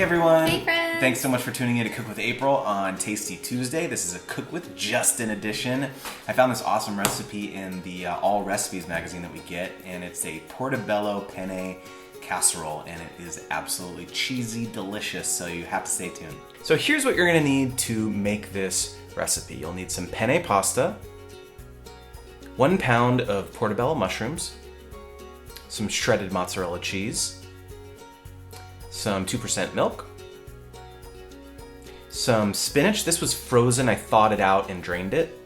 everyone! Hey friends! Thanks so much for tuning in to Cook with April on Tasty Tuesday. This is a Cook with Justin edition. I found this awesome recipe in the All Recipes magazine that we get, and it's a Portobello Penne Casserole, and it is absolutely cheesy, delicious, so you have to stay tuned. So here's what you're going to need to make this recipe. You'll need some penne pasta, 1 pound of portobello mushrooms, some shredded mozzarella cheese, some 2% milk, some spinach. This was frozen. I thawed it out and drained it.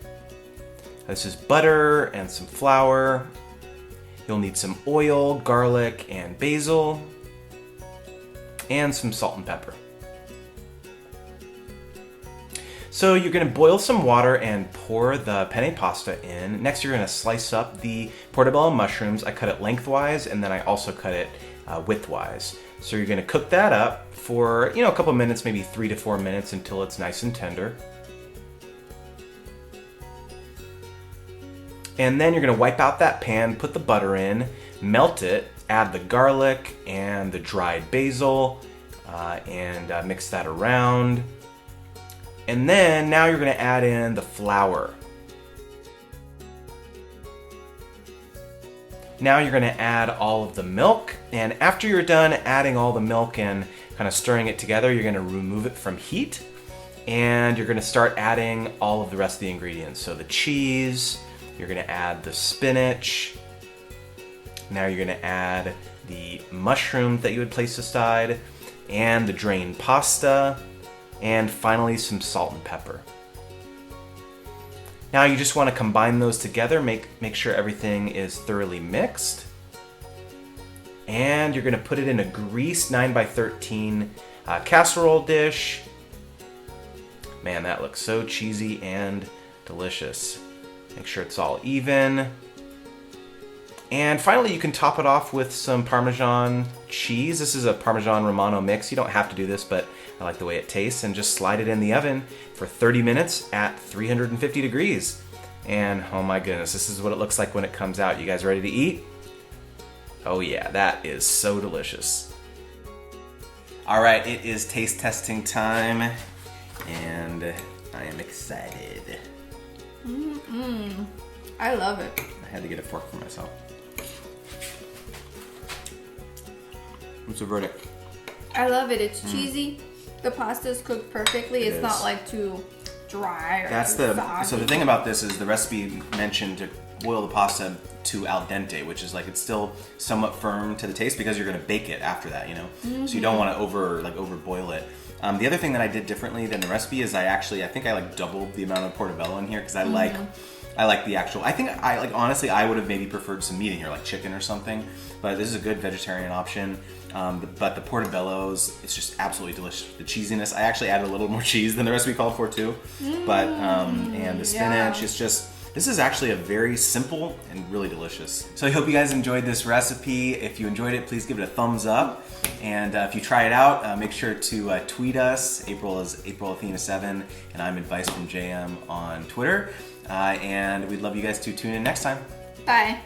This is butter and some flour. You'll need some oil, garlic, and basil, and some salt and pepper. So you're going to boil some water and pour the penne pasta in. Next, you're going to slice up the portobello mushrooms. I cut it lengthwise, and then I also cut it widthwise. So you're going to cook that up for, a couple minutes, maybe 3 to 4 minutes until it's nice and tender. And then you're going to wipe out that pan, put the butter in, melt it, add the garlic and the dried basil, and mix that around. And then now you're going to add in the flour. Now you're going to add all of the milk, and after you're done adding all the milk and kind of stirring it together, you're going to remove it from heat, and you're going to start adding all of the rest of the ingredients. So the cheese, you're going to add the spinach, now you're going to add the mushroom that you had placed aside, and the drained pasta, and finally some salt and pepper. Now you just want to combine those together, make sure everything is thoroughly mixed. And you're going to put it in a greased 9x13 casserole dish. Man, that looks so cheesy and delicious. Make sure it's all even. And finally, you can top it off with some Parmesan cheese. This is a Parmesan Romano mix. You don't have to do this, but I like the way it tastes. And just slide it in the oven for 30 minutes at 350 degrees. And oh my goodness, this is what it looks like when it comes out. You guys ready to eat? Oh yeah, that is so delicious. All right, it is taste testing time, and I am excited. I love it. I had to get a fork for myself. What's the verdict? I love it. It's cheesy. The pasta's cooked perfectly. It's not like too dry or So the thing about this is the recipe mentioned to boil the pasta to al dente, which is like it's still somewhat firm to the taste because you're going to bake it after that, So you don't want to over boil it. The other thing that I did differently than the recipe is I think I doubled the amount of portobello in here because I like the actual. Honestly, I would have maybe preferred some meat in here, like chicken or something. But this is a good vegetarian option. But the portobellos, it's just absolutely delicious. The cheesiness, I actually added a little more cheese than the recipe called for too. But and the spinach, it's just. This is actually a very simple and really delicious. So I hope you guys enjoyed this recipe. If you enjoyed it, please give it a thumbs up. And if you try it out, make sure to tweet us. April is AprilAthena7, and I'm Advice from JM on Twitter. And we'd love you guys to tune in next time. Bye.